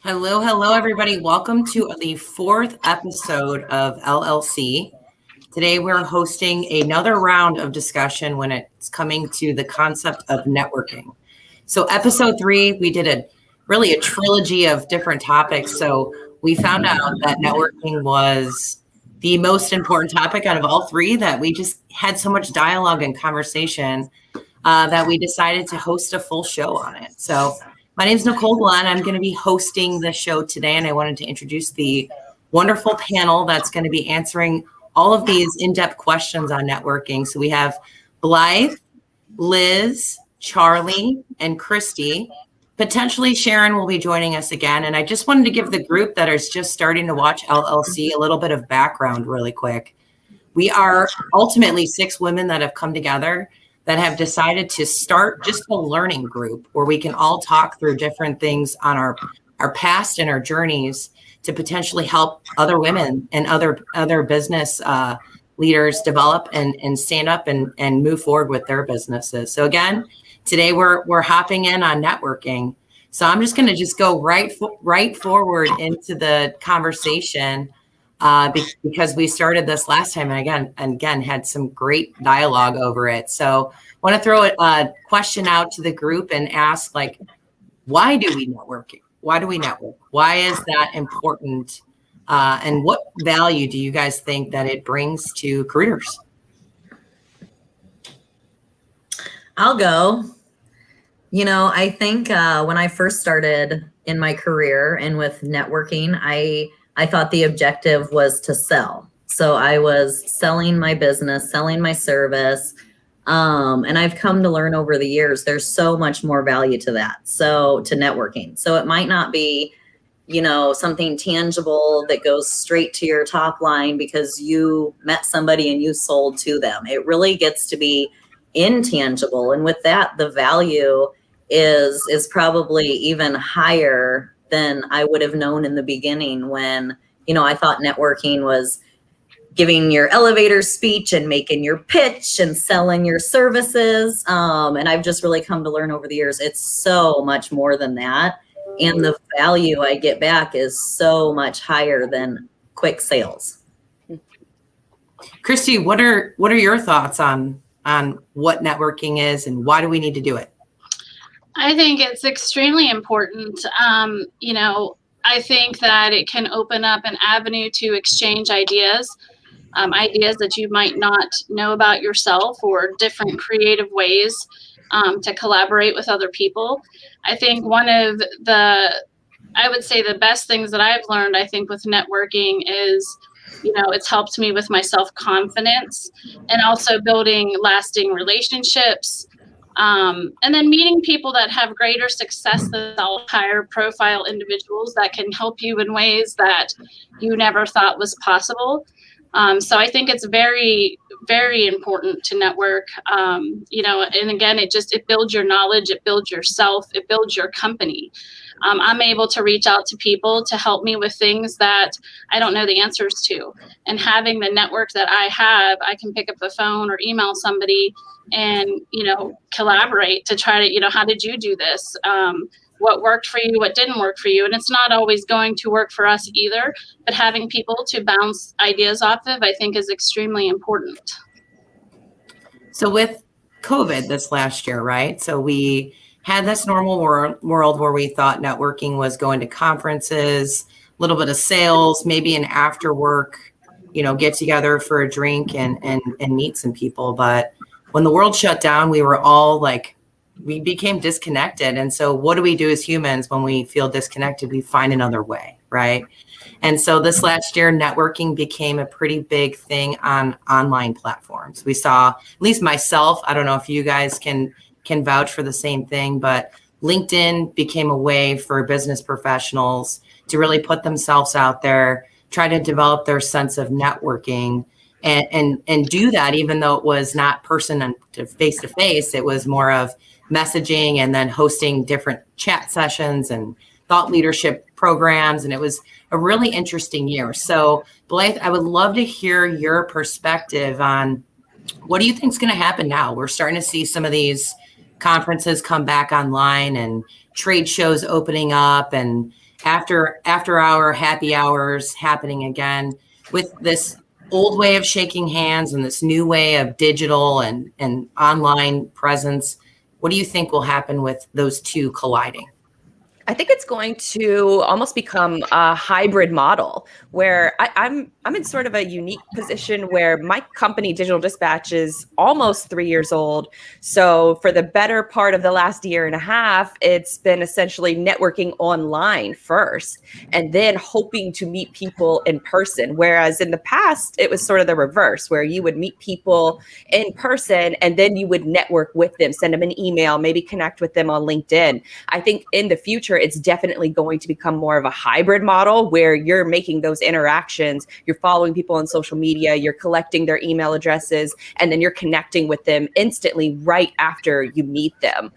Hello, hello, everybody. Welcome to the fourth episode of LLC. Today, we're hosting another round of discussion when it's coming to the concept of networking. So, episode 3, we did a trilogy of different topics. So, we found out that networking was the most important topic out of all three, that we just had so much dialogue and conversation that we decided to host a full show on it. So, my name is Nicole Glenn. I'm going to be hosting the show today, and I wanted to introduce the wonderful panel that's going to be answering all of these in-depth questions on networking. So we have Blythe, Liz, Charlie, and Christy. Potentially Sharon will be joining us again. And I just wanted to give the group that is just starting to watch LLC a little bit of background really quick. We are ultimately 6 women that have come together that have decided to start just a learning group where we can all talk through different things on our past and our journeys to potentially help other women and other business leaders develop and stand up and move forward with their businesses. So again, today we're hopping in on networking. So I'm just going to just go right forward into the conversation because we started this last time and again had some great dialogue over it. So I want to throw a question out to the group and ask, like, why do we network? Why do we network? Why is that important? And what value do you guys think that it brings to careers? I'll go. I think when I first started in my career and with networking, I thought the objective was to sell. So I was selling my business, selling my service. And I've come to learn over the years, there's so much more value to that. So to networking. So it might not be, something tangible that goes straight to your top line because you met somebody and you sold to them. It really gets to be intangible. And with that, the value is probably even higher than I would have known in the beginning when, I thought networking was giving your elevator speech and making your pitch and selling your services. And I've just really come to learn over the years, it's so much more than that. And the value I get back is so much higher than quick sales. Christy, what are your thoughts on what networking is and why do we need to do it? I think it's extremely important. I think that it can open up an avenue to exchange ideas that you might not know about yourself, or different creative ways to collaborate with other people. I think one of the best things that I've learned, I think, with networking is, it's helped me with my self-confidence and also building lasting relationships. And then meeting people that have greater success than higher profile individuals that can help you in ways that you never thought was possible. So I think it's very, very important to network, and again, it builds your knowledge, it builds yourself, it builds your company. I'm able to reach out to people to help me with things that I don't know the answers to. And having the network that I have, I can pick up the phone or email somebody and, collaborate to try to, how did you do this? What worked for you, what didn't work for you. And it's not always going to work for us either, but having people to bounce ideas off of, I think, is extremely important. So with COVID this last year, right? So we had this normal world where we thought networking was going to conferences, a little bit of sales, maybe an after work, get together for a drink and meet some people. But when the world shut down, we were all we became disconnected. And so what do we do as humans when we feel disconnected? We find another way, right? And so this last year, networking became a pretty big thing on online platforms. We saw, at least myself, I don't know if you guys can vouch for the same thing, but LinkedIn became a way for business professionals to really put themselves out there, try to develop their sense of networking and do that, even though it was not person to face, it was more of messaging and then hosting different chat sessions and thought leadership programs. And it was a really interesting year. So Blythe, I would love to hear your perspective on what do you think is going to happen now? We're starting to see some of these conferences come back online and trade shows opening up and after hour happy hours happening again with this old way of shaking hands and this new way of digital and online presence. What do you think will happen with those two colliding? I think it's going to almost become a hybrid model where I'm in sort of a unique position where my company, Digital Dispatch, is almost 3 years old. So for the better part of the last year and a half, it's been essentially networking online first and then hoping to meet people in person. Whereas in the past, it was sort of the reverse, where you would meet people in person and then you would network with them, send them an email, maybe connect with them on LinkedIn. I think in the future, it's definitely going to become more of a hybrid model where you're making those interactions, you're following people on social media, you're collecting their email addresses, and then you're connecting with them instantly right after you meet them.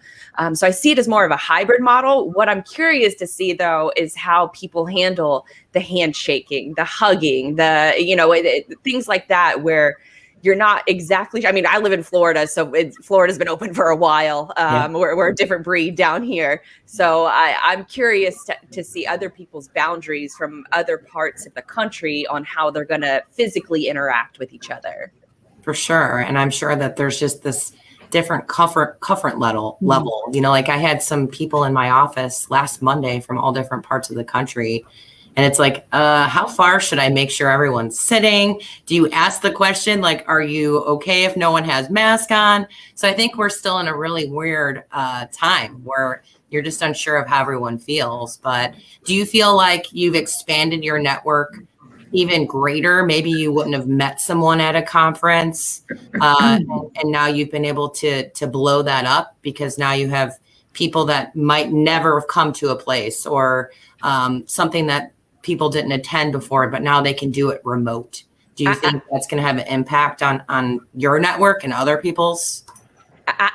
So I see it as more of a hybrid model. What I'm curious to see, though, is how people handle the handshaking, the hugging, things like that, where you're not exactly, I mean, I live in Florida, so Florida's been open for a while. We're a different breed down here. So I'm curious to see other people's boundaries from other parts of the country on how they're going to physically interact with each other. For sure. And I'm sure that there's just this different comfort level. You know, like I had some people in my office last Monday from all different parts of the country. And it's like, how far should I make sure everyone's sitting? Do you ask the question, like, are you okay if no one has mask on? So I think we're still in a really weird time where you're just unsure of how everyone feels. But do you feel like you've expanded your network even greater? Maybe you wouldn't have met someone at a conference, and now you've been able to blow that up because now you have people that might never have come to a place or something that people didn't attend before, but now they can do it remote. Do you think that's going to have an impact on your network and other people's?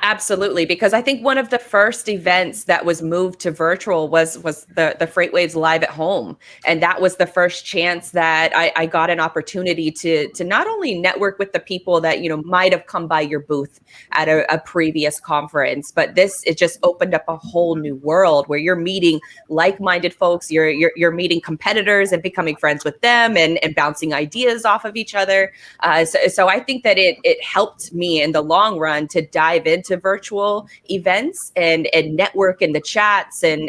Absolutely, because I think one of the first events that was moved to virtual was the FreightWaves Live at Home, and that was the first chance that I got an opportunity to not only network with the people that might have come by your booth at a previous conference, but it just opened up a whole new world where you're meeting like-minded folks, you're meeting competitors and becoming friends with them and bouncing ideas off of each other. So I think that it helped me in the long run to dive into virtual events and network in the chats and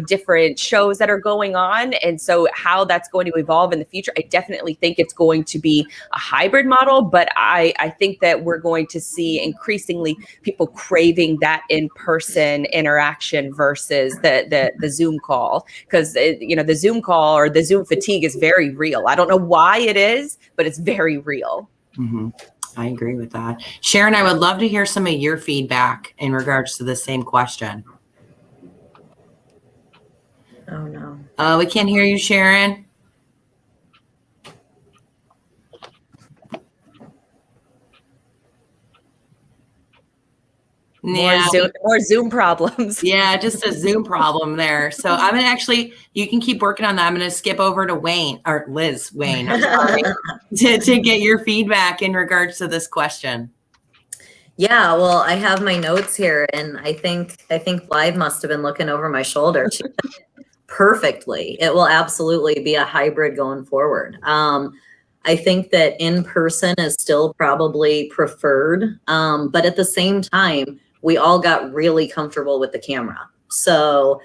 different shows that are going on. And so how that's going to evolve in the future, I definitely think it's going to be a hybrid model, but I think that we're going to see increasingly people craving that in-person interaction versus the Zoom call, because the Zoom call or the Zoom fatigue is very real. I don't know why it is, but it's very real. Mm-hmm. I agree with that. Sharon, I would love to hear some of your feedback in regards to the same question. Oh, no. We can't hear you, Sharon. More Zoom problems. Yeah, just a Zoom problem there. So I'm going to actually, you can keep working on that. I'm going to skip over to Liz Wayne, I'm sorry, to get your feedback in regards to this question. Yeah, well, I have my notes here, and I think Live must have been looking over my shoulder. She said it perfectly. It will absolutely be a hybrid going forward. I think that in person is still probably preferred, but at the same time, we all got really comfortable with the camera. So,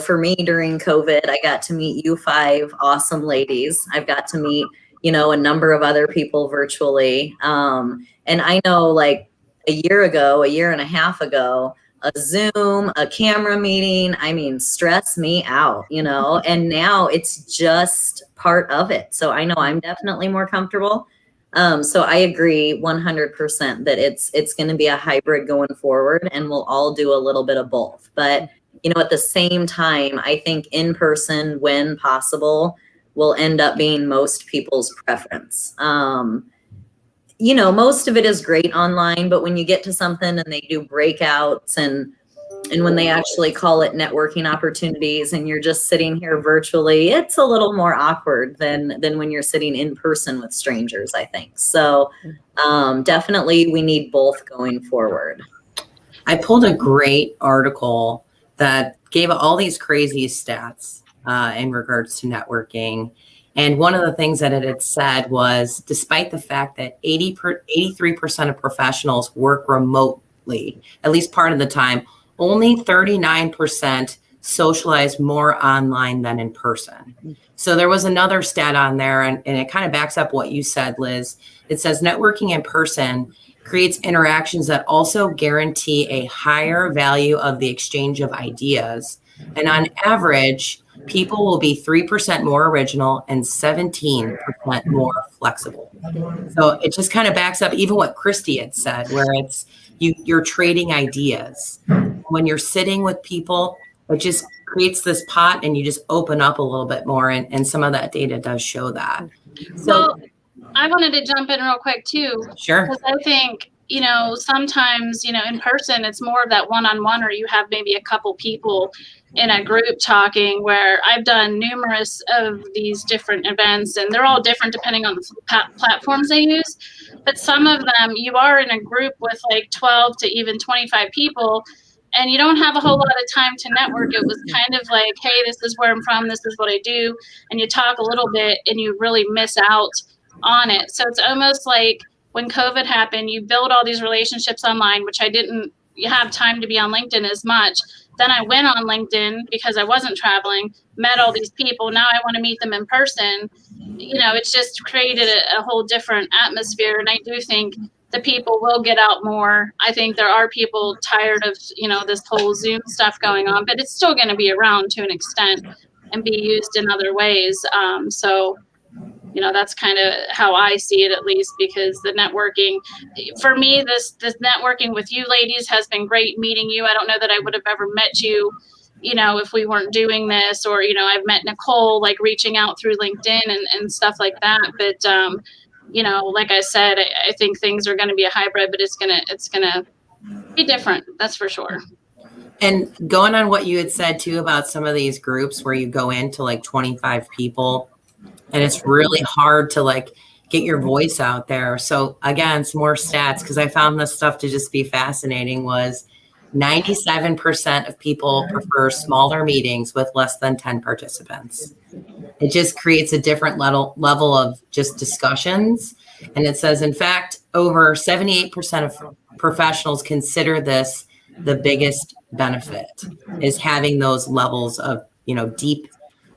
for me during COVID, I got to meet you 5 awesome ladies. I've got to meet, a number of other people virtually. And I know like a year and a half ago, a Zoom, a camera meeting, stress me out, and now it's just part of it. So I know I'm definitely more comfortable. So I agree 100% that it's going to be a hybrid going forward, and we'll all do a little bit of both. But, at the same time, I think in person, when possible, will end up being most people's preference. Most of it is great online, but when you get to something and they do breakouts and when they actually call it networking opportunities and you're just sitting here virtually, it's a little more awkward than when you're sitting in person with strangers, I think. So definitely we need both going forward. I pulled a great article that gave all these crazy stats. in regards to networking. And one of the things that it had said was, despite the fact that 83% of professionals work remotely, at least part of the time, only 39% socialize more online than in person. So there was another stat on there, and it kind of backs up what you said, Liz. It says networking in person creates interactions that also guarantee a higher value of the exchange of ideas. And on average, people will be 3% more original and 17% more flexible. So it just kind of backs up even what Christy had said, where it's you're trading ideas. When you're sitting with people, it just creates this pot and you just open up a little bit more. And some of that data does show that. So I wanted to jump in real quick too. Sure. Because I think, sometimes, in person, it's more of that one-on-one, or you have maybe a couple people in a group talking, where I've done numerous of these different events, and they're all different depending on the platforms they use. But some of them, you are in a group with like 12 to even 25 people, and you don't have a whole lot of time to network. It was kind of like, hey, this is where I'm from, this is what I do. And you talk a little bit and you really miss out on it. So it's almost like when COVID happened, you build all these relationships online, which I didn't have time to be on LinkedIn as much. Then I went on LinkedIn because I wasn't traveling, met all these people. Now I want to meet them in person. It's just created a whole different atmosphere. And I do think the people will get out more. I think there are people tired of, this whole Zoom stuff going on, but it's still going to be around to an extent and be used in other ways. So that's kind of how I see it, at least, because the networking, for me, this networking with you ladies has been great. Meeting you, I don't know that I would have ever met you, if we weren't doing this, or, I've met Nicole, like reaching out through LinkedIn and stuff like that. But, like I said, I think things are going to be a hybrid, but it's going to be different. That's for sure. And going on what you had said too about some of these groups where you go into like 25 people, and it's really hard to like get your voice out there. So again, some more stats, because I found this stuff to just be fascinating, was 97% of people prefer smaller meetings with less than 10 participants. It just creates a different level of just discussions. And it says, in fact, over 78% of professionals consider this the biggest benefit, is having those levels of, deep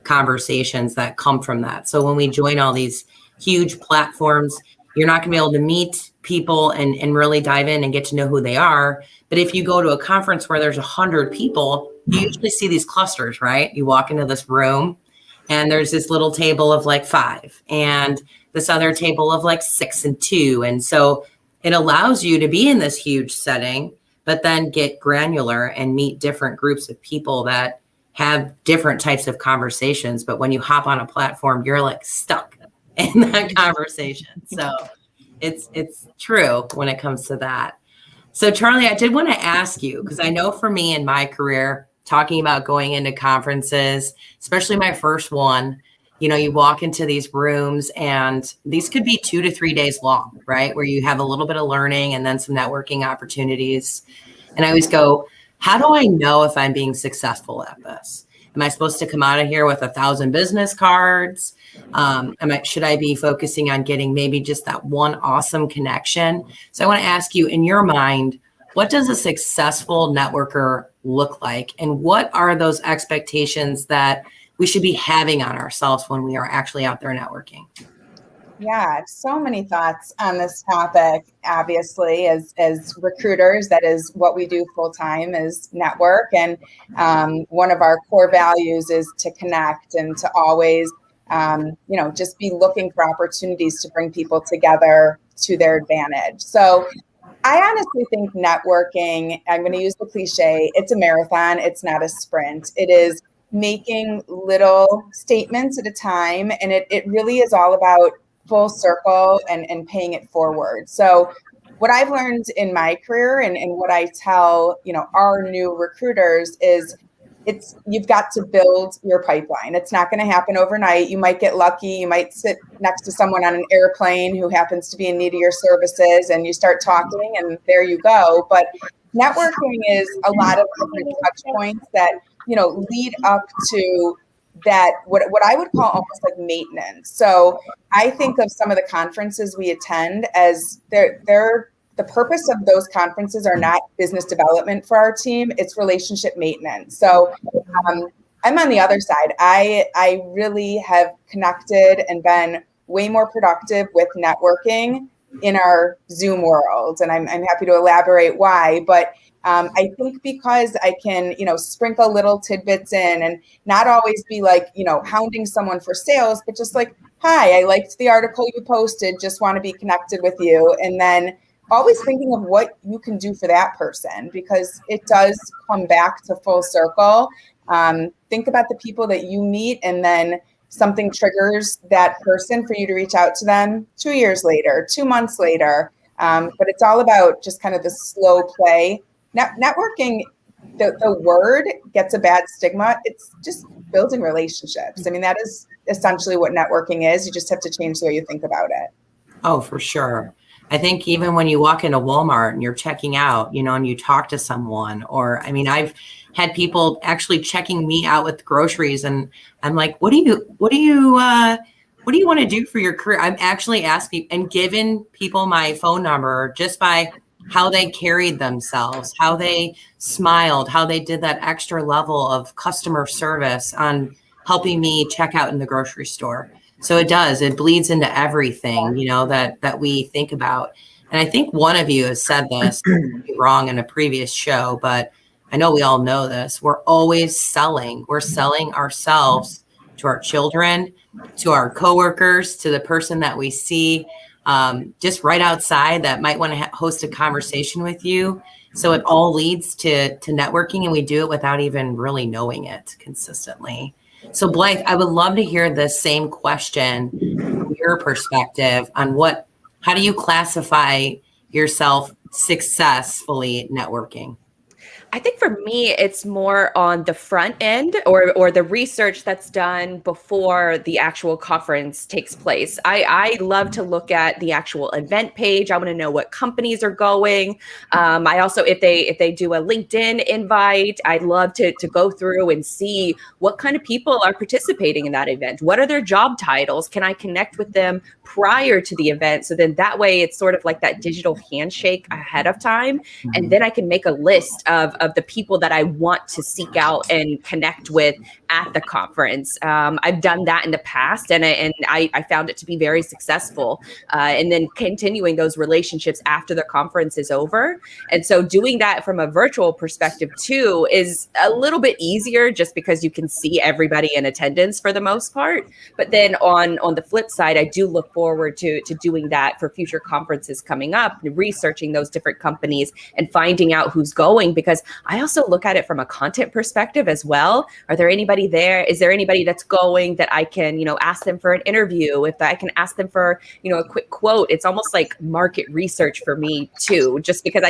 conversations that come from that. So when we join all these huge platforms, you're not going to be able to meet people and really dive in and get to know who they are. But if you go to a conference where there's 100 people, you usually see these clusters, right? You walk into this room and there's this little table of like 5 and this other table of like 6 and 2. And so it allows you to be in this huge setting, but then get granular and meet different groups of people that have different types of conversations. But when you hop on a platform, you're like stuck in that conversation. So it's true when it comes to that. So Charlie, I did want to ask you, because I know for me in my career, talking about going into conferences, especially my first one, you walk into these rooms and these could be 2 to 3 days long, right? Where you have a little bit of learning and then some networking opportunities. And I always go, how do I know if I'm being successful at this? Am I supposed to come out of here with 1,000 business cards? Should I be focusing on getting maybe just that one awesome connection? So I want to ask you, in your mind, what does a successful networker look like? And what are those expectations that we should be having on ourselves when we are actually out there networking? Yeah, so many thoughts on this topic. Obviously, as recruiters, that is what we do full time, is network. And one of our core values is to connect and to always, just be looking for opportunities to bring people together to their advantage. So I honestly think networking, I'm going to use the cliche, it's a marathon. It's not a sprint. It is making little statements at a time. And it really is all about full circle and paying it forward. So what I've learned in my career and what I tell, our new recruiters is you've got to build your pipeline. It's not going to happen overnight. You might get lucky. You might sit next to someone on an airplane who happens to be in need of your services and you start talking and there you go. But networking is a lot of different touch points that, lead up to that what I would call almost like maintenance. So I think of some of the conferences we attend as they're the purpose of those conferences are not business development for our team, it's relationship maintenance. So I'm on the other side. I really have connected and been way more productive with networking in our Zoom world. And I'm happy to elaborate why, but I think because I can, sprinkle little tidbits in and not always be like, hounding someone for sales, but just like, hi, I liked the article you posted, just want to be connected with you. And then always thinking of what you can do for that person, because it does come back to full circle. Think about the people that you meet, and then something triggers that person for you to reach out to them 2 years later, 2 months later. But it's all about just kind of the slow play. Networking, the word gets a bad stigma. It's just building relationships. I mean, that is essentially what networking is. You just have to change the way you think about it. Oh, for sure. I think even when you walk into Walmart and you're checking out, and you talk to someone, or, I've had people actually checking me out with groceries, and I'm like, what do you want to do for your career? I'm actually asking and giving people my phone number just by how they carried themselves, how they smiled, how they did that extra level of customer service on helping me check out in the grocery store. So it bleeds into everything, that we think about. And I think one of you has said this wrong in a previous show, but I know we all know this. We're always selling. We're selling ourselves to our children, to our coworkers, to the person that we see just right outside that might want to host a conversation with you. So it all leads to networking, and we do it without even really knowing it consistently. So Blythe, I would love to hear the same question from your perspective on how do you classify yourself successfully networking? I think for me, it's more on the front end or the research that's done before the actual conference takes place. I love to look at the actual event page. I want to know what companies are going. I also, if they do a LinkedIn invite, I'd love to go through and see what kind of people are participating in that event. What are their job titles? Can I connect with them prior to the event? So then that way it's sort of like that digital handshake ahead of time. And then I can make a list of the people that I want to seek out and connect with at the conference. I've done that in the past, and I found it to be very successful. And then continuing those relationships after the conference is over. And so doing that from a virtual perspective too is a little bit easier, just because you can see everybody in attendance for the most part. But then on the flip side, I do look forward to doing that for future conferences coming up, researching those different companies and finding out who's going, because I also look at it from a content perspective as well. Are there anybody there? Is there anybody that's going that I can, ask them for an interview? If I can ask them for, a quick quote, it's almost like market research for me too, just because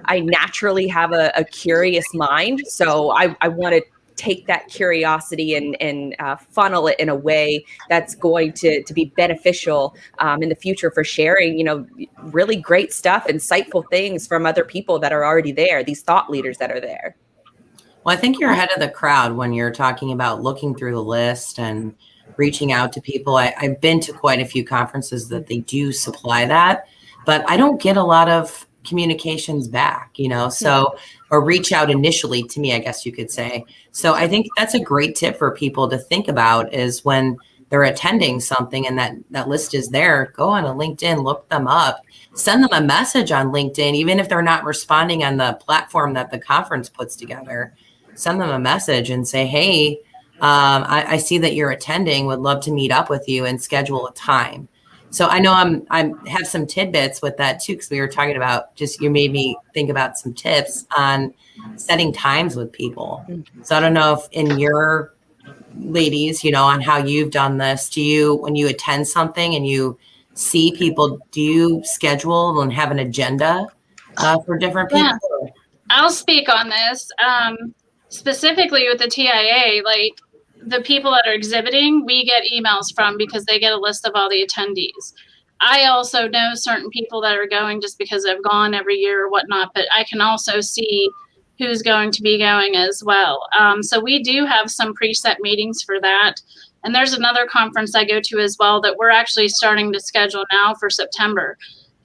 I naturally have a curious mind. So I want to take that curiosity and funnel it in a way that's going to be beneficial in the future for sharing, really great stuff, insightful things from other people that are already there, these thought leaders that are there. Well, I think you're ahead of the crowd when you're talking about looking through the list and reaching out to people. I've been to quite a few conferences that they do supply that, but I don't get a lot of communications back, or reach out initially to me, I guess you could say. So I think that's a great tip for people to think about, is when they're attending something and that list is there, go on a LinkedIn, look them up, send them a message on LinkedIn, even if they're not responding on the platform that the conference puts together. Send them a message and say, hey, I see that you're attending, would love to meet up with you and schedule a time. So I know I have some tidbits with that too, because we were talking about, you made me think about some tips on setting times with people. So I don't know if in your ladies, on how you've done this, when you attend something and you see people, do you schedule and have an agenda for different people? Yeah. I'll speak on this. Specifically with the TIA, like the people that are exhibiting, we get emails from, because they get a list of all the attendees. I also know certain people that are going just because they've gone every year or whatnot, but I can also see who's going to be going as well. So we do have some preset meetings for that. And there's another conference I go to as well that we're actually starting to schedule now for September.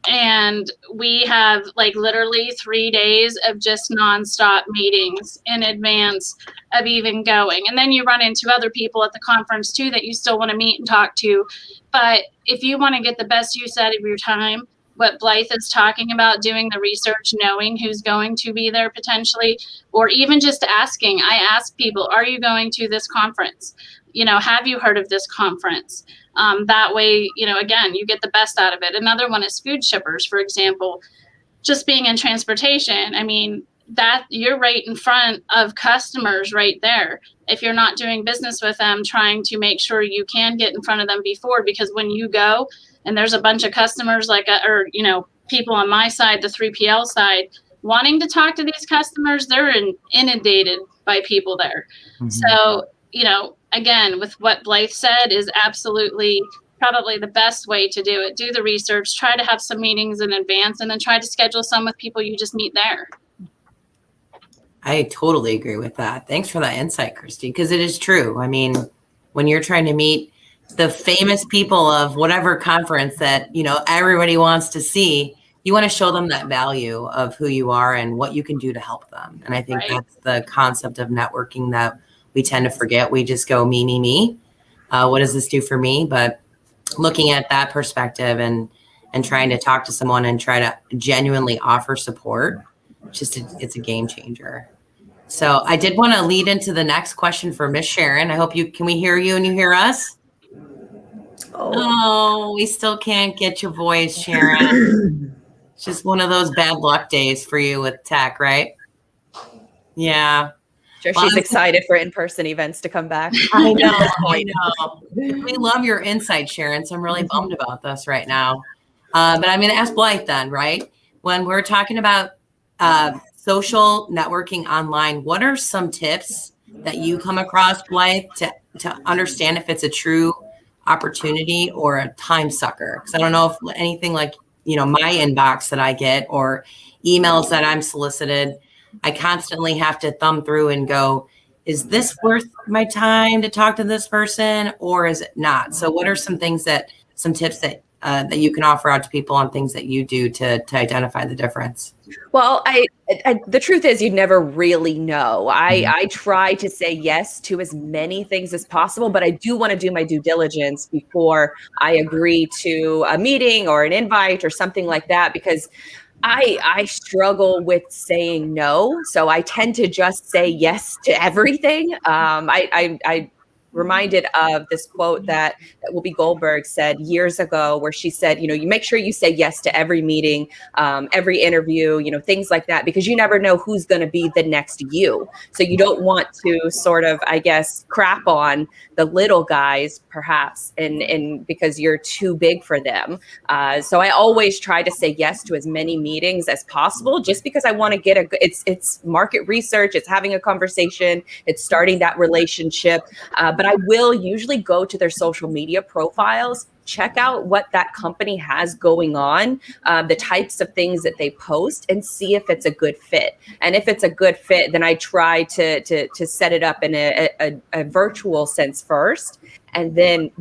And we have like literally 3 days of just nonstop meetings in advance of even going. And then you run into other people at the conference too that you still want to meet and talk to. But if you want to get the best use out of your time, what Blythe is talking about, doing the research, knowing who's going to be there potentially, or even just asking. I ask people, are you going to this conference? You know, have you heard of this conference? That way, you know, again, you get the best out of it. Another one is food shippers, for example. Just being in transportation, I mean, that you're right in front of customers right there. If you're not doing business with them, trying to make sure you can get in front of them before, because when you go and there's a bunch of customers or, you know, people on my side, the 3PL side, wanting to talk to these customers, they're inundated by people there. Mm-hmm. So, you know, again, with what Blythe said is absolutely probably the best way to do it. Do the research, try to have some meetings in advance, and then try to schedule some with people you just meet there. I totally agree with that. Thanks for that insight, Christy, because it is true. I mean, when you're trying to meet the famous people of whatever conference that, you know, everybody wants to see, you want to show them that value of who you are and what you can do to help them. And I think that's the concept of networking that we tend to forget. We just go me. What does this do for me? But looking at that perspective and trying to talk to someone and try to genuinely offer support, it's a game changer. So I did want to lead into the next question for Miss Sharon. I hope can we hear you and you hear us? Oh, we still can't get your voice, Sharon. It's just one of those bad luck days for you with tech, right? Yeah. Sure, she's excited for in-person events to come back. I know. We love your insight, Sharon. So I'm really bummed about this right now. But I'm going to ask Blythe then, right? When we're talking about social networking online, what are some tips that you come across, Blythe, to understand if it's a true opportunity or a time sucker? Because I don't know if anything like, you know, my inbox that I get or emails that I'm solicited, I constantly have to thumb through and go, is this worth my time to talk to this person or is it not? So what are some tips that you can offer out to people on things that you do to identify the difference? Well, the truth is you never really know. I try to say yes to as many things as possible, but I do want to do my due diligence before I agree to a meeting or an invite or something like that, because I struggle with saying no. So I tend to just say yes to everything. I reminded of this quote that Whoopi Goldberg said years ago, where she said, you know, you make sure you say yes to every meeting, every interview, you know, things like that, because you never know who's going to be the next you. So you don't want to sort of, I guess, crap on the little guys, perhaps, and because you're too big for them. So I always try to say yes to as many meetings as possible, just because I want to get it's market research, it's having a conversation, it's starting that relationship. But I will usually go to their social media profiles, check out what that company has going on, the types of things that they post, and see if it's a good fit. And if it's a good fit, then I try to set it up in a virtual sense first, and then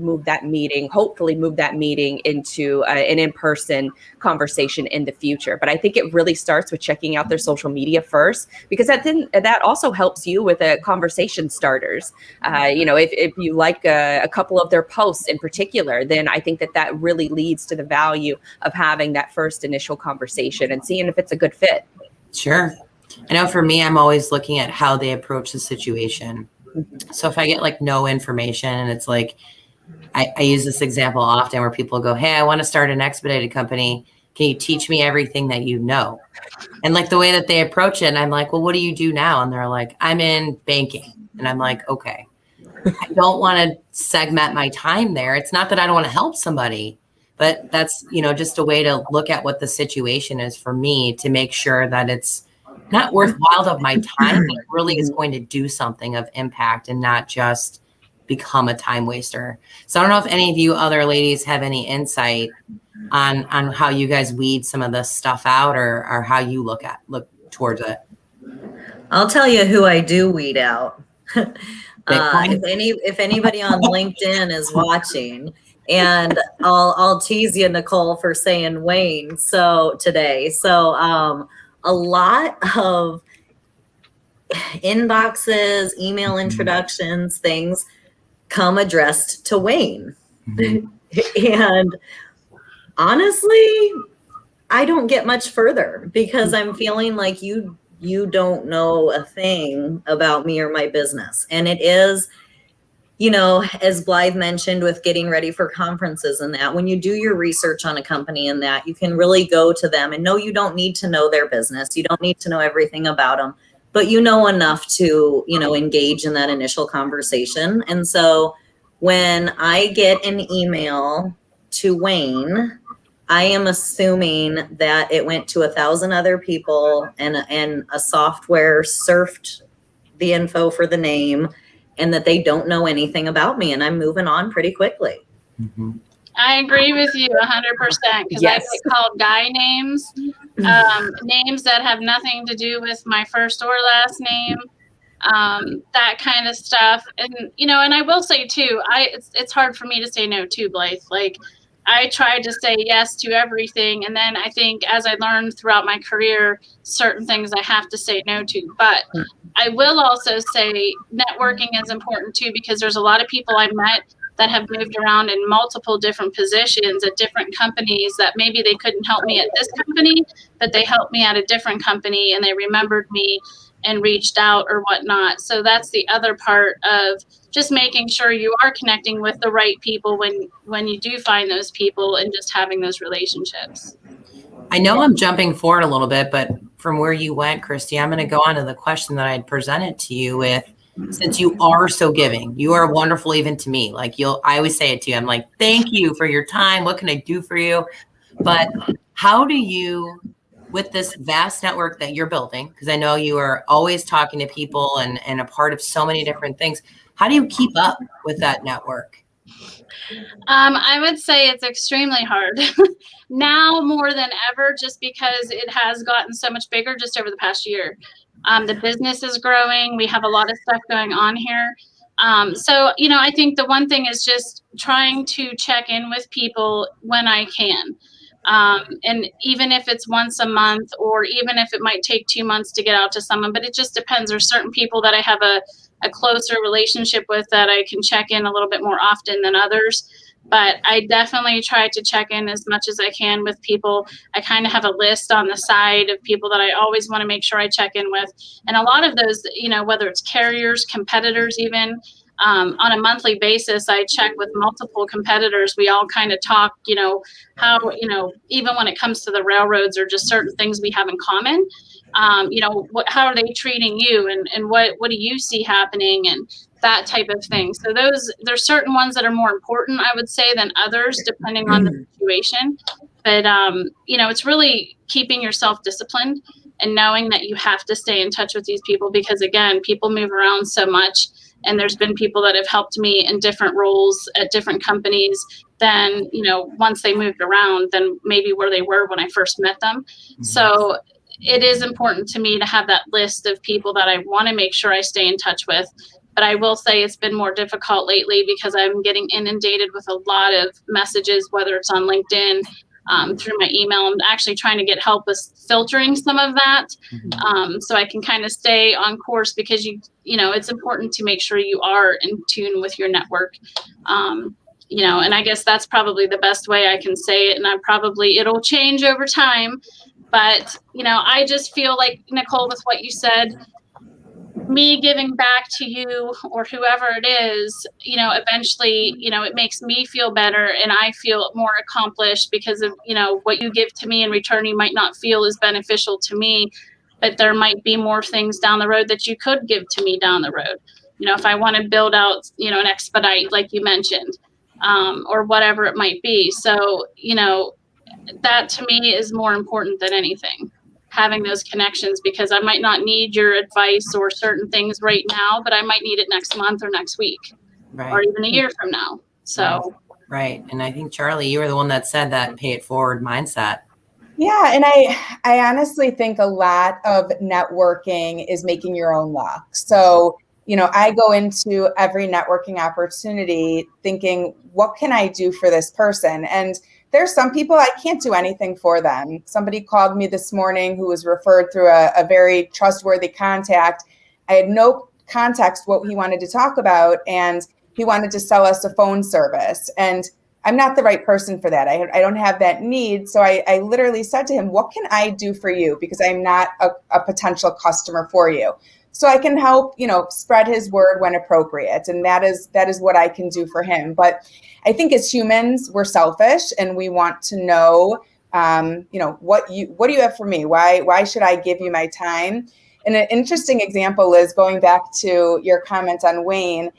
hopefully move that meeting into an in-person conversation in the future. But I think it really starts with checking out their social media first, because that also helps you with conversation starters. You know, if you like a couple of their posts in particular, then I think that really leads to the value of having that first initial conversation and seeing if it's a good fit. Sure. I know for me, I'm always looking at how they approach the situation. So if I get like no information, and it's like, I use this example often where people go, hey, I want to start an expedited company. Can you teach me everything that you know? And like the way that they approach it, and I'm like, well, what do you do now? And they're like, I'm in banking. And I'm like, okay, I don't want to segment my time there. It's not that I don't want to help somebody, but that's, you know, just a way to look at what the situation is for me to make sure that it's not worthwhile of my time, but it really is going to do something of impact and not just become a time waster. So I don't know if any of you other ladies have any insight on how you guys weed some of this stuff out or how you look towards it. I'll tell you who I do weed out. Bitcoin? If anybody on LinkedIn is watching, and I'll tease you, Nicole, for saying Wayne. So today, a lot of inboxes, email introductions, things come addressed to Wayne. And honestly, I don't get much further because I'm feeling like you don't know a thing about me or my business. And it is, as Blythe mentioned, with getting ready for conferences and that, when you do your research on a company and that, you can really go to them and know you don't need to know their business. You don't need to know everything about them, but you know enough to, engage in that initial conversation. And so when I get an email to Wayne, I am assuming that it went to 1,000 other people and a software surfed the info for the name and that they don't know anything about me, and I'm moving on pretty quickly. Mm-hmm. I agree with you 100% because Yes. I get called guy names, names that have nothing to do with my first or last name, that kind of stuff. And, and I will say too, it's hard for me to say no too, Blythe. Like, I tried to say yes to everything. And then I think as I learned throughout my career, certain things I have to say no to. But I will also say networking is important too, because there's a lot of people I met that have moved around in multiple different positions at different companies that maybe they couldn't help me at this company, but they helped me at a different company and they remembered me and reached out or whatnot. So that's the other part of just making sure you are connecting with the right people when you do find those people and just having those relationships. I know I'm jumping forward a little bit, but from where you went, Christy, I'm going to go on to the question that I had presented to you with. Since you are so giving, you are wonderful even to me. Like I always say it to you. I'm like, thank you for your time. What can I do for you? But how do you, with this vast network that you're building, because I know you are always talking to people and a part of so many different things, how do you keep up with that network? I would say it's extremely hard now more than ever, just because it has gotten so much bigger just over the past year. The business is growing. We have a lot of stuff going on here. So, I think the one thing is just trying to check in with people when I can. And even if it's once a month, or even if it might take 2 months to get out to someone, but it just depends. There's certain people that I have a closer relationship with that I can check in a little bit more often than others. But I definitely try to check in as much as I can with people. I kind of have a list on the side of people that I always want to make sure I check in with. And a lot of those, whether it's carriers, competitors, even on a monthly basis, I check with multiple competitors. We all kind of talk, how, even when it comes to the railroads or just certain things we have in common, how are they treating you and what do you see happening and that type of thing. So there's certain ones that are more important, I would say, than others, depending on the situation. But, it's really keeping yourself disciplined and knowing that you have to stay in touch with these people because, again, people move around so much. And there's been people that have helped me in different roles at different companies than, once they moved around than maybe where they were when I first met them. Mm-hmm. So it is important to me to have that list of people that I want to make sure I stay in touch with. But I will say it's been more difficult lately because I'm getting inundated with a lot of messages, whether it's on LinkedIn, through my email. I'm actually trying to get help with filtering some of that, so I can kind of stay on course because it's important to make sure you are in tune with your network. And I guess that's probably the best way I can say it. And it'll change over time. But, I just feel like, Nicole, with what you said, me giving back to you or whoever it is, eventually, it makes me feel better and I feel more accomplished because of, what you give to me in return, you might not feel is beneficial to me, but there might be more things down the road that you could give to me down the road. If I want to build out, an expedite, like you mentioned, or whatever it might be. So, that to me is more important than anything. Having those connections, because I might not need your advice or certain things right now, but I might need it next month or next week, right, or even a year from now. So right. And I think, Charlie, you were the one that said that pay it forward mindset. Yeah, and I honestly think a lot of networking is making your own luck. So, I go into every networking opportunity thinking, what can I do for this person? And there's some people I can't do anything for them. Somebody called me this morning who was referred through a very trustworthy contact. I had no context what he wanted to talk about, and he wanted to sell us a phone service. And I'm not the right person for that. I don't have that need. So I literally said to him, what can I do for you? Because I'm not a potential customer for you. So I can help, spread his word when appropriate. And that is what I can do for him. But I think as humans, we're selfish and we want to know, what do you have for me? Why should I give you my time? And an interesting example is going back to your comment on Wayne,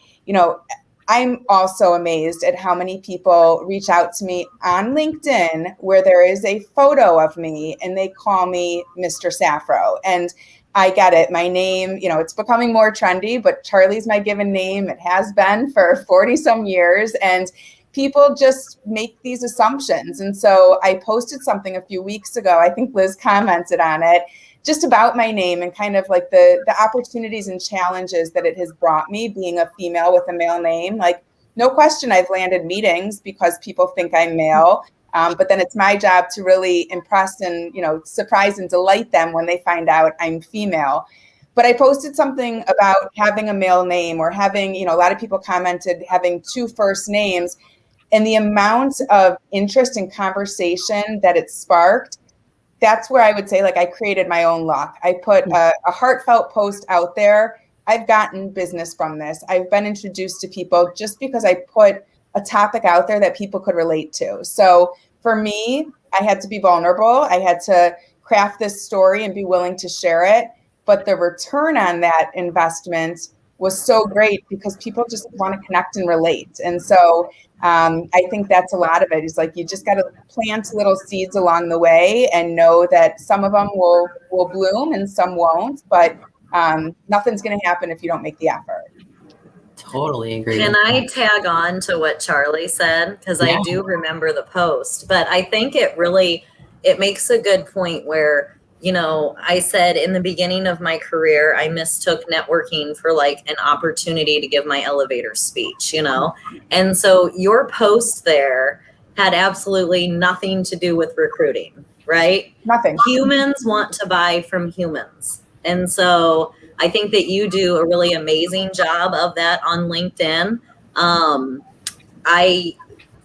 I'm also amazed at how many people reach out to me on LinkedIn where there is a photo of me and they call me Mr. Safro. And I get it. My name, it's becoming more trendy, but Charlie's my given name. It has been for 40 some years. And people just make these assumptions. And so I posted something a few weeks ago. I think Liz commented on it, just about my name and kind of like the opportunities and challenges that it has brought me being a female with a male name. Like, no question, I've landed meetings because people think I'm male. But then it's my job to really impress and, surprise and delight them when they find out I'm female. But I posted something about having a male name or having, a lot of people commented having two first names, and the amount of interest and conversation that it sparked. That's where I would say, like, I created my own luck. I put a heartfelt post out there. I've gotten business from this. I've been introduced to people just because I put a topic out there that people could relate to. So for me, I had to be vulnerable. I had to craft this story and be willing to share it. But the return on that investment was so great because people just want to connect and relate. And so I think that's a lot of it. Is like, you just got to plant little seeds along the way and know that some of them will bloom and some won't, but nothing's going to happen if you don't make the effort. Totally agree. Can I tag on to what Charlie said? Because I do remember the post, but I think it makes a good point where, I said in the beginning of my career, I mistook networking for like an opportunity to give my elevator speech, And so your post there had absolutely nothing to do with recruiting, right? Nothing. Humans want to buy from humans. And so I think that you do a really amazing job of that on LinkedIn. I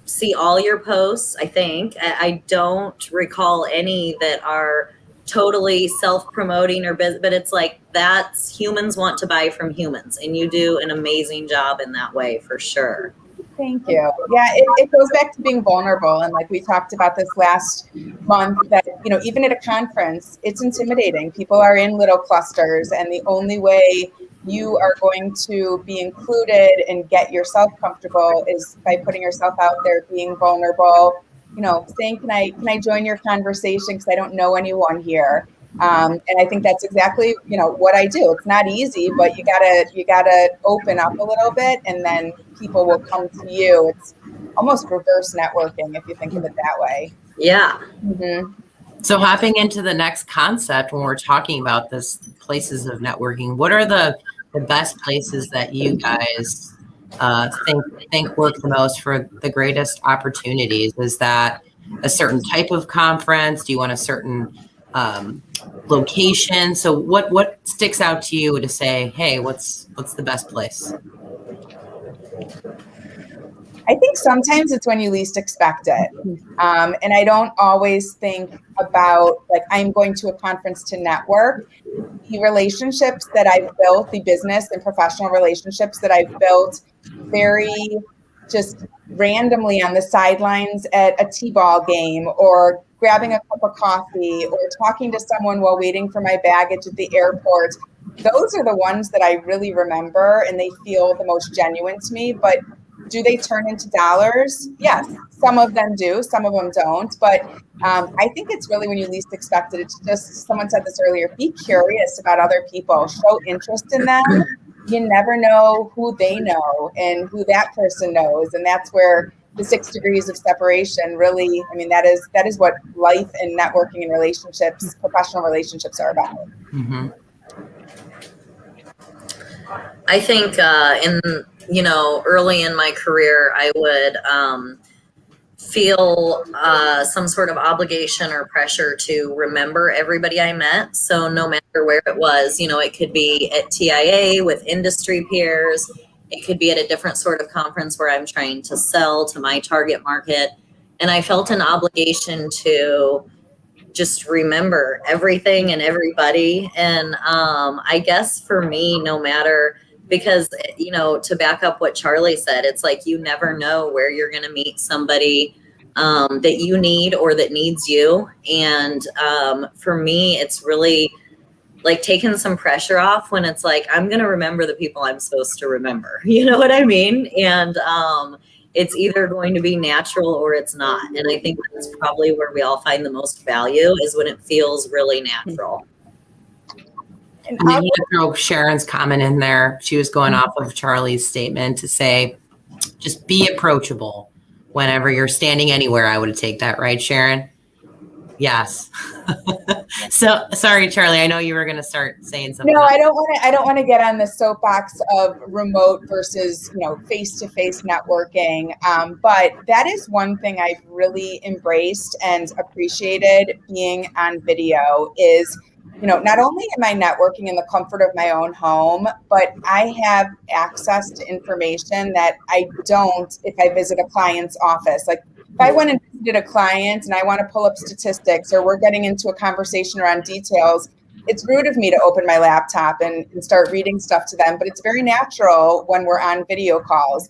see all your posts, I think. I don't recall any that are totally self-promoting but it's like, that's humans want to buy from humans, and you do an amazing job in that way for sure. Thank you. Yeah, it goes back to being vulnerable. And like we talked about this last month, that, even at a conference, it's intimidating. People are in little clusters, and the only way you are going to be included and get yourself comfortable is by putting yourself out there, being vulnerable, saying, can I join your conversation because I don't know anyone here. And I think that's exactly, what I do. It's not easy, but you gotta open up a little bit, and then people will come to you. It's almost reverse networking if you think of it that way. Yeah. Mm-hmm. So hopping into the next concept, when we're talking about this places of networking, what are the best places that you guys think work the most for the greatest opportunities? Is that a certain type of conference? Do you want a certain location? So what sticks out to you to say, hey, what's the best place? I think sometimes it's when you least expect it. And I don't always think about, like, I'm going to a conference to network. The relationships that I've built, the business and professional relationships that I've built very just randomly on the sidelines at a t-ball game, or grabbing a cup of coffee, or talking to someone while waiting for my baggage at the airport. Those are the ones that I really remember, and they feel the most genuine to me. But do they turn into dollars? Yes, some of them do, some of them don't. But I think it's really when you least expect it. It's just, someone said this earlier, be curious about other people, show interest in them. You never know who they know and who that person knows. And that's where the 6 degrees of separation really, I mean, that is what life and networking and relationships, professional relationships are about. Mm-hmm. I think early in my career, I would feel some sort of obligation or pressure to remember everybody I met. So no matter where it was, it could be at TIA with industry peers. It could be at a different sort of conference where I'm trying to sell to my target market. And I felt an obligation to just remember everything and everybody. And I guess for me, no matter, because, to back up what Charlie said, it's like you never know where you're going to meet somebody that you need or that needs you. And for me, it's really like taking some pressure off when it's like, I'm going to remember the people I'm supposed to remember. You know what I mean? And it's either going to be natural or it's not. And I think that's probably where we all find the most value is when it feels really natural. And then you throw Sharon's comment in there. She was going off of Charlie's statement to say, just be approachable whenever you're standing anywhere. I would take that, right, Sharon? Yes. So sorry, Charlie. I know you were going to start saying something. No, I don't want to get on the soapbox of remote versus face-to-face networking. But that is one thing I've really embraced and appreciated being on video is, not only am I networking in the comfort of my own home, but I have access to information that I don't if I visit a client's office. Like if I went and visited a client and I want to pull up statistics or we're getting into a conversation around details, it's rude of me to open my laptop and start reading stuff to them, but it's very natural when we're on video calls.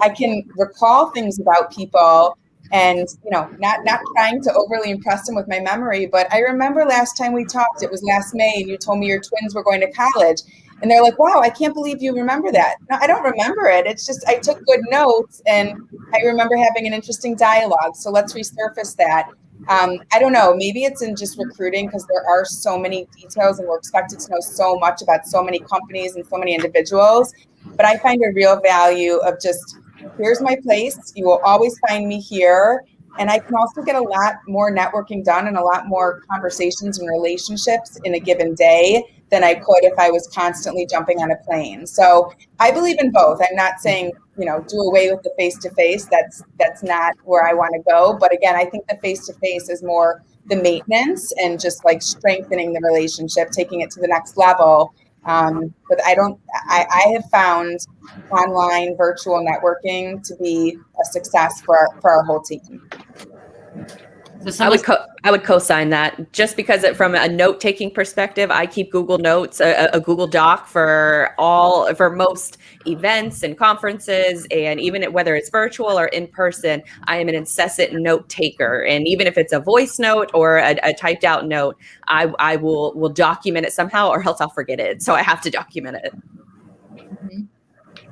I can recall things about people and, not trying to overly impress them with my memory, but I remember last time we talked, it was last May, and you told me your twins were going to college. And they're like, wow, I can't believe you remember that. No, I don't remember it. It's just I took good notes and I remember having an interesting dialogue. So let's resurface that. I don't know, maybe it's in just recruiting because there are so many details and we're expected to know so much about so many companies and so many individuals. But I find a real value of just, here's my place. You will always find me here. And I can also get a lot more networking done and a lot more conversations and relationships in a given day than I could if I was constantly jumping on a plane. So I believe in both. I'm not saying, do away with the face-to-face. That's not where I want to go. But again, I think the face-to-face is more the maintenance and just like strengthening the relationship, taking it to the next level. But I have found online virtual networking to be a success for our whole team. I would co-sign that just because from a note-taking perspective, I keep Google Notes, a Google Doc for most events and conferences, and even whether it's virtual or in person, I am an incessant note taker. And even if it's a voice note or a typed out note, I will document it somehow, or else I'll forget it. So I have to document it. Mm-hmm.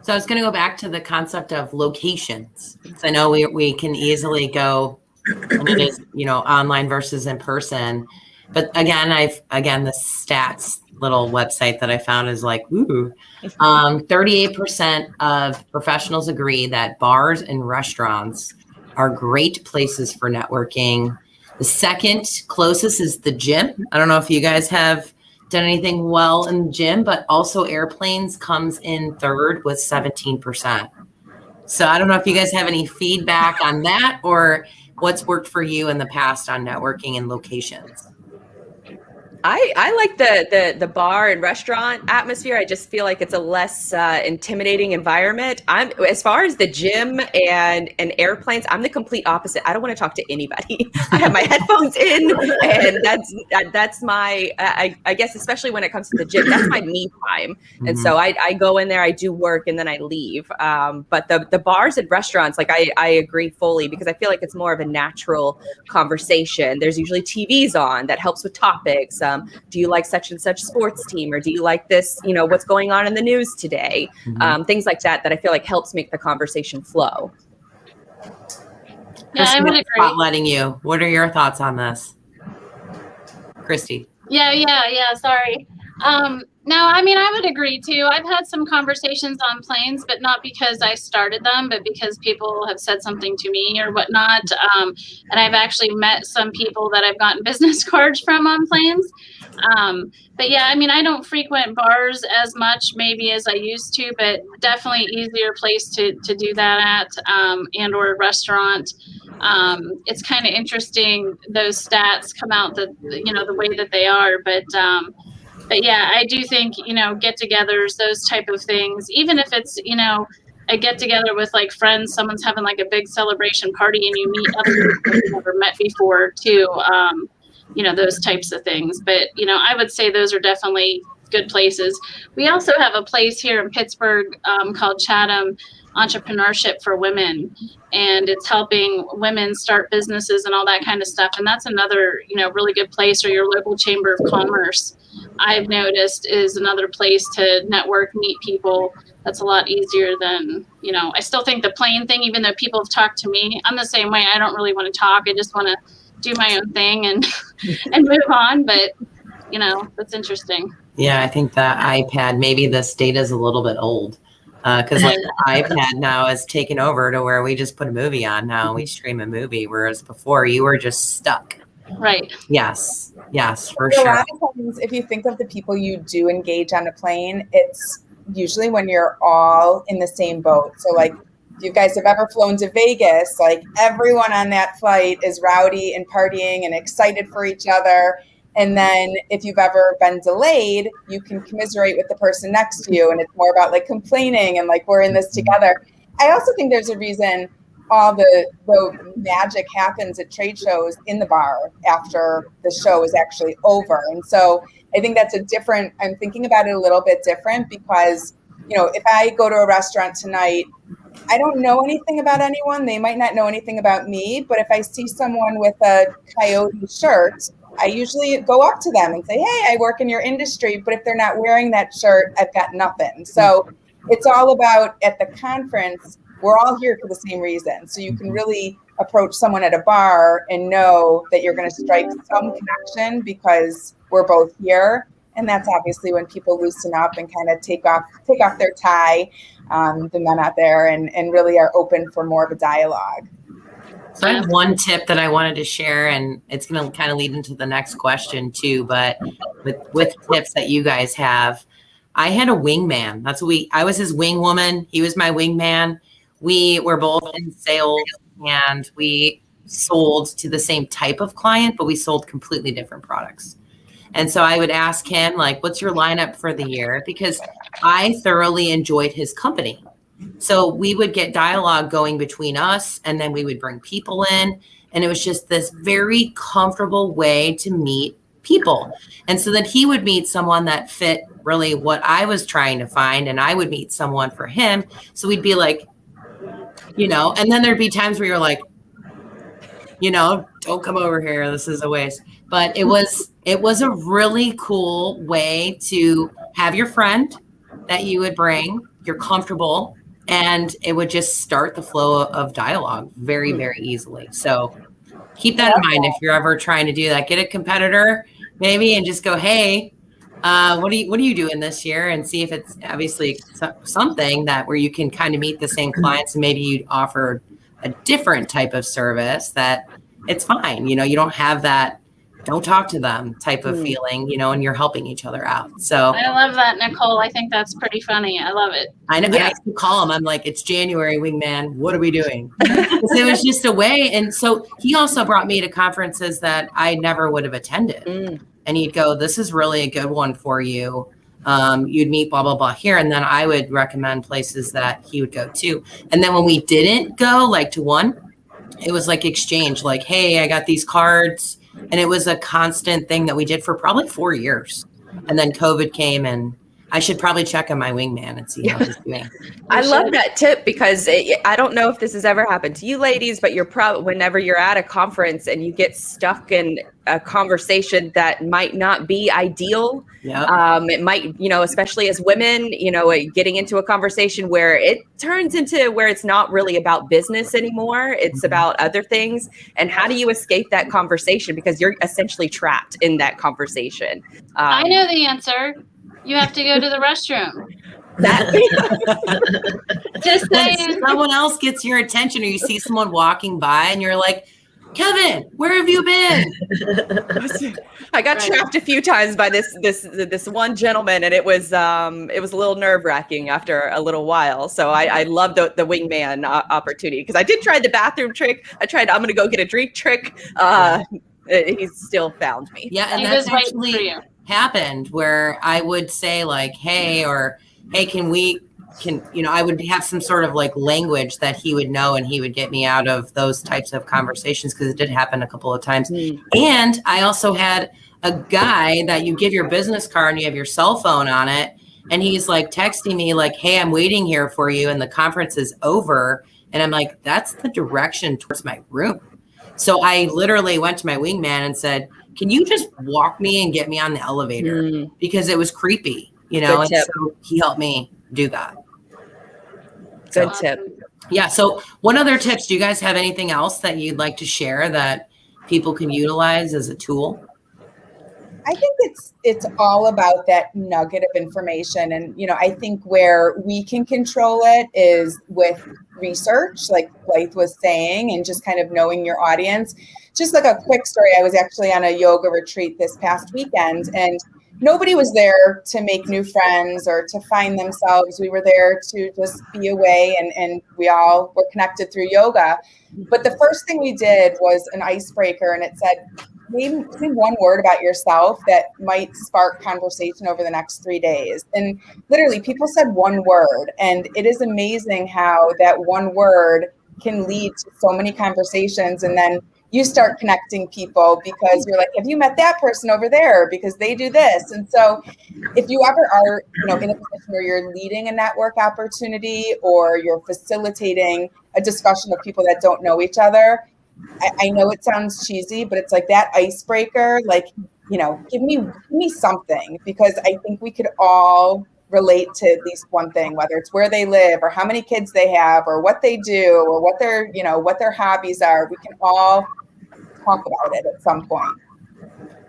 So I was going to go back to the concept of locations. So I know we can easily go. And it is, online versus in person. But again, the stats little website that I found is like, 38% of professionals agree that bars and restaurants are great places for networking. The second closest is the gym. I don't know if you guys have done anything well in the gym, but also airplanes comes in third with 17%. So I don't know if you guys have any feedback on that or what's worked for you in the past on networking and locations. I like the bar and restaurant atmosphere. I just feel like it's a less intimidating environment. As far as the gym and airplanes, I'm the complete opposite. I don't want to talk to anybody. I have my headphones in, and that's my. I guess especially when it comes to the gym, that's my me time. Mm-hmm. And so I go in there, I do work, and then I leave. But the bars and restaurants, like I agree fully because I feel like it's more of a natural conversation. There's usually TVs on that helps with topics. Do you like such and such sports team, or do you like this, what's going on in the news today? Mm-hmm. Things like that I feel like helps make the conversation flow. Yeah, I would agree. Spotlighting you. What are your thoughts on this? Christy? Yeah, sorry. No, I mean, I would agree too. I've had some conversations on planes, but not because I started them, but because people have said something to me or whatnot. And I've actually met some people that I've gotten business cards from on planes. But yeah, I mean, I don't frequent bars as much maybe as I used to, but definitely easier place to do that at, and or a restaurant. It's kind of interesting, those stats come out the way that they are, but yeah, I do think, get-togethers, those type of things, even if it's, a get-together with like friends, someone's having like a big celebration party and you meet other people you've never met before too, those types of things. But, I would say those are definitely good places. We also have a place here in Pittsburgh called Chatham Entrepreneurship for Women, and it's helping women start businesses and all that kind of stuff. And that's another, really good place. Or your local chamber of commerce, I've noticed, is another place to network, meet people. That's a lot easier than, I still think the plane thing, even though people have talked to me, I'm the same way. I don't really want to talk. I just want to do my own thing and and move on. But, that's interesting. Yeah, I think the iPad, maybe this data is a little bit old. Because like the iPad now is taken over to where we just put a movie on. Now we stream a movie, whereas before you were just stuck. Right. Yes, for A sure. lot of times, if you think of the people you do engage on a plane, it's usually when you're all in the same boat. So like, if you guys have ever flown to Vegas, like everyone on that flight is rowdy and partying and excited for each other. And then if you've ever been delayed, you can commiserate with the person next to you. And it's more about like complaining and like, we're in this together. I also think there's a reason all the magic happens at trade shows in the bar after the show is actually over. And so I think that's I'm thinking about it a little bit different because, if I go to a restaurant tonight, I don't know anything about anyone. They might not know anything about me. But if I see someone with a Coyote shirt, I usually go up to them and say, hey, I work in your industry. But if they're not wearing that shirt, I've got nothing. So it's all about, at the conference, we're all here for the same reason. So you can really approach someone at a bar and know that you're going to strike some connection because we're both here. And that's obviously when people loosen up and kind of take off their tie, the men out there, and really are open for more of a dialogue. So I have one tip that I wanted to share, and it's going to kind of lead into the next question too. But with tips that you guys have, I had a wingman. I was his wing woman. He was my wingman. We were both in sales, and we sold to the same type of client, but we sold completely different products. And so I would ask him, like, what's your lineup for the year? Because I thoroughly enjoyed his company. So we would get dialogue going between us, and then we would bring people in. And it was just this very comfortable way to meet people. And so then he would meet someone that fit really what I was trying to find, and I would meet someone for him. So we'd be like, and then there'd be times where you're like, don't come over here. This is a waste. But it was a really cool way to have your friend that you would bring. You're comfortable, and it would just start the flow of dialogue very, very easily. So keep that in mind if you're ever trying to do that. Get a competitor maybe and just go, hey, what are you doing this year? And see if it's obviously something that where you can kind of meet the same clients, and maybe you'd offer a different type of service that it's fine. You don't have that don't talk to them type of feeling, and you're helping each other out. So I love that, Nicole. I think that's pretty funny. I love it. I know. Yeah. I used to call him. I'm like, it's January, wingman. What are we doing? It was just a way. And so he also brought me to conferences that I never would have attended. And he'd go, this is really a good one for you. You'd meet blah, blah, blah here. And then I would recommend places that he would go to. And then when we didn't go like to one, it was like exchange, like, hey, I got these cards. And it was a constant thing that we did for probably 4 years. And then COVID came, and I should probably check on my wingman and see how he's doing. I love that tip because I don't know if this has ever happened to you ladies, but you're probably, whenever you're at a conference and you get stuck in a conversation that might not be ideal. Yeah. It might, especially as women, getting into a conversation where it turns into where it's not really about business anymore. It's about other things. And how do you escape that conversation? Because you're essentially trapped in that conversation. I know the answer. You have to go to the restroom. That Just When saying. someone else gets your attention or you see someone walking by and you're like, Kevin, where have you been? I got Right. trapped a few times by this one gentleman, and it was a little nerve-wracking after a little while. So I love the wingman opportunity, because I did try the bathroom trick. I'm gonna go get a drink trick. He still found me. Yeah, and He that's was waiting for actually you. happened where I would say like, hey, or hey, I would have some sort of like language that he would know and he would get me out of those types of conversations, because it did happen a couple of times. And I also had a guy that you give your business card and you have your cell phone on it. And he's like texting me like, hey, I'm waiting here for you. And the conference is over. And I'm like, that's the direction towards my room. So I literally went to my wingman and said, can you just walk me and get me on the elevator? Because it was creepy, Good and tip. so he helped me do that. Good tip. Yeah. So what other tips? Do you guys have anything else that you'd like to share that people can utilize as a tool? I think it's all about that nugget of information. And, I think where we can control it is with research, like Blythe was saying, and just kind of knowing your audience. Just like a quick story, I was actually on a yoga retreat this past weekend, and nobody was there to make new friends or to find themselves. We were there to just be away, and we all were connected through yoga. But the first thing we did was an icebreaker, and it said, name one word about yourself that might spark conversation over the next 3 days. And literally people said one word, and it is amazing how that one word can lead to so many conversations. And then you start connecting people because you're like, have you met that person over there? Because they do this. And so if you ever are, in a position where you're leading a network opportunity or you're facilitating a discussion of people that don't know each other, I know it sounds cheesy, but it's like that icebreaker, like, give me something, because I think we could all relate to at least one thing, whether it's where they live or how many kids they have or what they do or what their hobbies are. We can all talk about it at some point.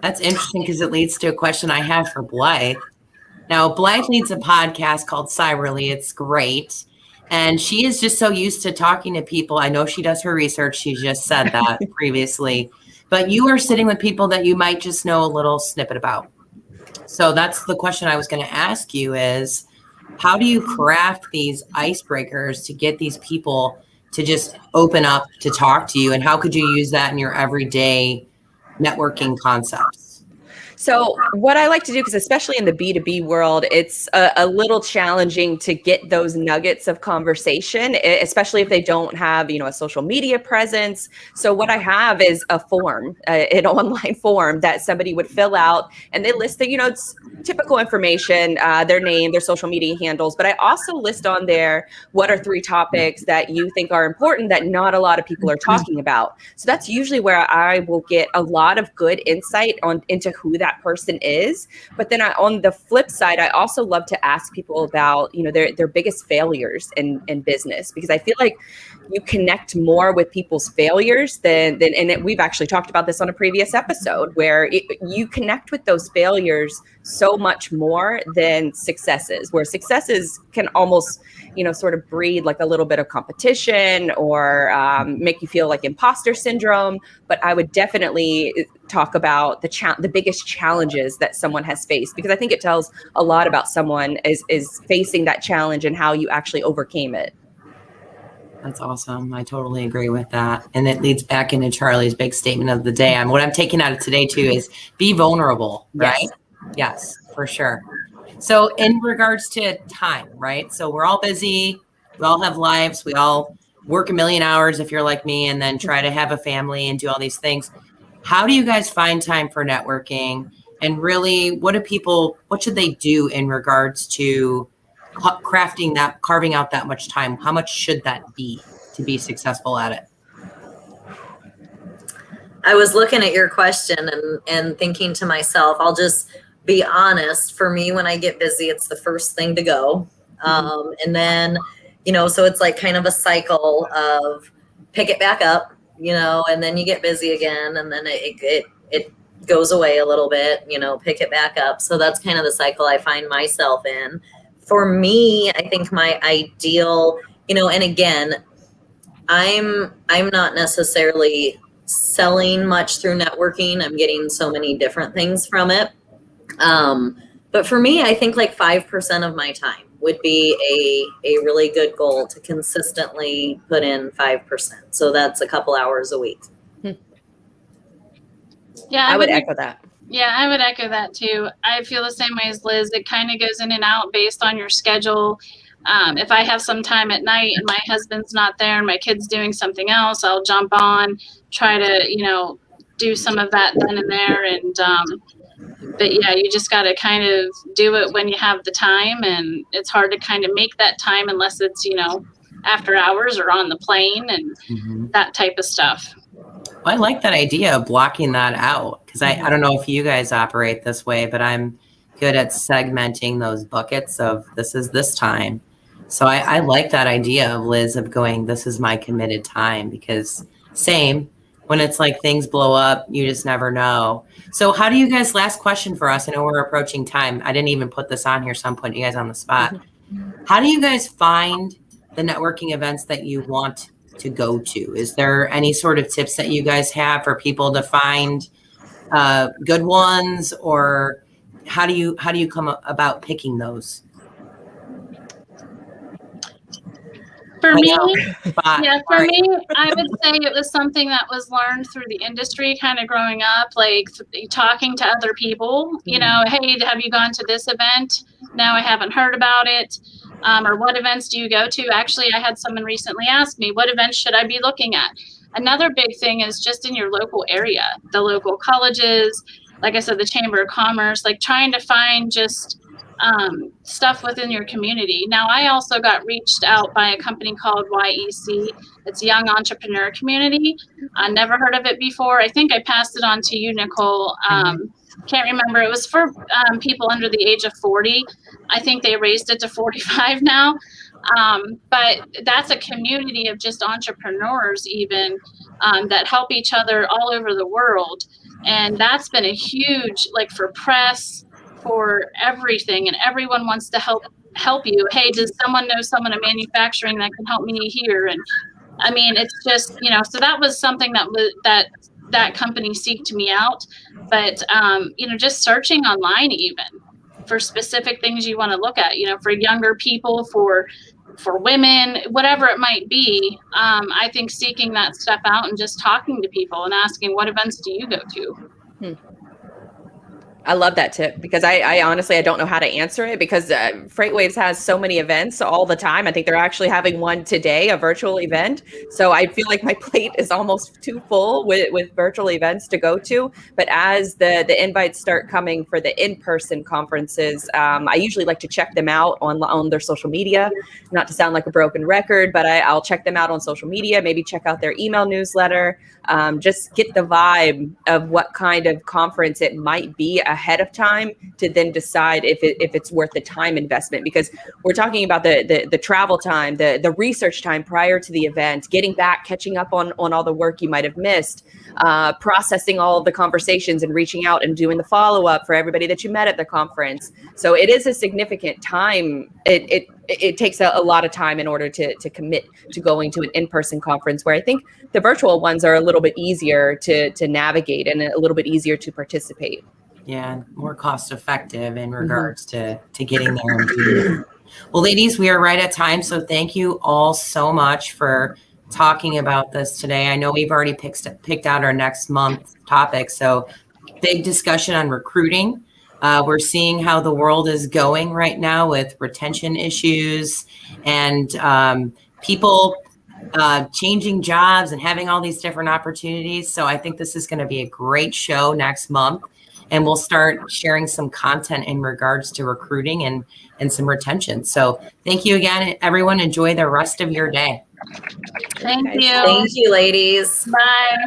That's interesting, because it leads to a question I have for Blythe. Now, Blythe leads a podcast called Cyberly. It's great. And she is just so used to talking to people. I know she does her research. She just said that previously. But you are sitting with people that you might just know a little snippet about. So that's the question I was going to ask you is, how do you craft these icebreakers to get these people to just open up to talk to you? And how could you use that in your everyday networking concepts? So what I like to do, because especially in the B2B world, it's a little challenging to get those nuggets of conversation, especially if they don't have, a social media presence. So what I have is a form, an online form that somebody would fill out, and they list it's typical information, their name, their social media handles. But I also list on there, what are 3 topics that you think are important that not a lot of people are talking about. So that's usually where I will get a lot of good insight into who that person is. But then on the flip side, I also love to ask people about, their biggest failures in business, because I feel like you connect more with people's failures than we've actually talked about this on a previous episode, where you connect with those failures so much more than successes, where successes can almost, sort of breed like a little bit of competition or make you feel like imposter syndrome. But I would definitely talk about the biggest challenges that someone has faced, because I think it tells a lot about someone is facing that challenge and how you actually overcame it. That's awesome. I totally agree with that. And it leads back into Charlie's big statement of the day. What I'm taking out of today too is be vulnerable, right? Yes, for sure. So in regards to time, right? So we're all busy. We all have lives. We all work a million hours if you're like me, and then try to have a family and do all these things. How do you guys find time for networking? And really, what should they do in regards to carving out that much time? How much should that be to be successful at it? I was looking at your question and thinking to myself, I'll just be honest. For me, when I get busy, it's the first thing to go. And then, so it's like kind of a cycle of pick it back up, and then you get busy again, and then it goes away a little bit, pick it back up. So that's kind of the cycle I find myself in. For me, I think my ideal, and again, I'm not necessarily selling much through networking. I'm getting so many different things from it. But for me, I think like 5% of my time would be a really good goal to consistently put in 5%. So that's a couple hours a week. Yeah, I would echo that. Yeah, I would echo that too. I feel the same way as Liz. It kind of goes in and out based on your schedule. If I have some time at night and my husband's not there and my kid's doing something else, I'll jump on, try to, do some of that then and there. And, but yeah, you just got to kind of do it when you have the time. And it's hard to kind of make that time unless it's, after hours or on the plane and that type of stuff. I like that idea of blocking that out because I don't know if you guys operate this way, but I'm good at segmenting those buckets of this is this time. So I like that idea of Liz of going, this is my committed time because same when it's like things blow up, you just never know. So how do you guys, last question for us, I know we're approaching time. I didn't even put this on here, so I'm putting you guys on the spot. How do you guys find the networking events that you want to go to? Is there any sort of tips that you guys have for people to find good ones, or how do you come about picking those? For me, I would say it was something that was learned through the industry, kind of growing up, like talking to other people, hey, have you gone to this event? No, I haven't heard about it. Or what events do you go to? Actually, I had someone recently ask me, what events should I be looking at? Another big thing is just in your local area, the local colleges, like I said, the Chamber of Commerce, like trying to find just stuff within your community. Now, I also got reached out by a company called YEC. It's Young Entrepreneur Community. I never heard of it before. I think I passed it on to you, Nicole. Can't remember. It was for people under the age of 40. I think they raised it to 45 now. But that's a community of just entrepreneurs even that help each other all over the world. And that's been a huge, like for press, for everything, and everyone wants to help you. Hey, does someone know someone in manufacturing that can help me here? And I mean, it's just, so that was something that company seeked me out. But, just searching online even for specific things you want to look at, for younger people, for women, whatever it might be. I think seeking that stuff out and just talking to people and asking, what events do you go to? I love that tip because I honestly, I don't know how to answer it because FreightWaves has so many events all the time. I think they're actually having one today, a virtual event. So I feel like my plate is almost too full with virtual events to go to. But as the invites start coming for the in-person conferences, I usually like to check them out on their social media. Not to sound like a broken record, but I'll check them out on social media, maybe check out their email newsletter, just get the vibe of what kind of conference it might be ahead of time to then decide if it's worth the time investment, because we're talking about the travel time, the research time prior to the event, getting back, catching up on all the work you might have missed, processing all of the conversations and reaching out and doing the follow-up for everybody that you met at the conference. So it is a significant time. It takes a lot of time in order to commit to going to an in-person conference, where I think the virtual ones are a little bit easier to navigate and a little bit easier to participate. Yeah, more cost effective in regards to getting there and doing it. Well, ladies, we are right at time. So thank you all so much for talking about this today. I know we've already picked out our next month topic. So big discussion on recruiting. We're seeing how the world is going right now with retention issues and people changing jobs and having all these different opportunities. So I think this is going to be a great show next month. And we'll start sharing some content in regards to recruiting and some retention. So thank you again, everyone. Enjoy the rest of your day. Thank you. Thank you, ladies. Bye.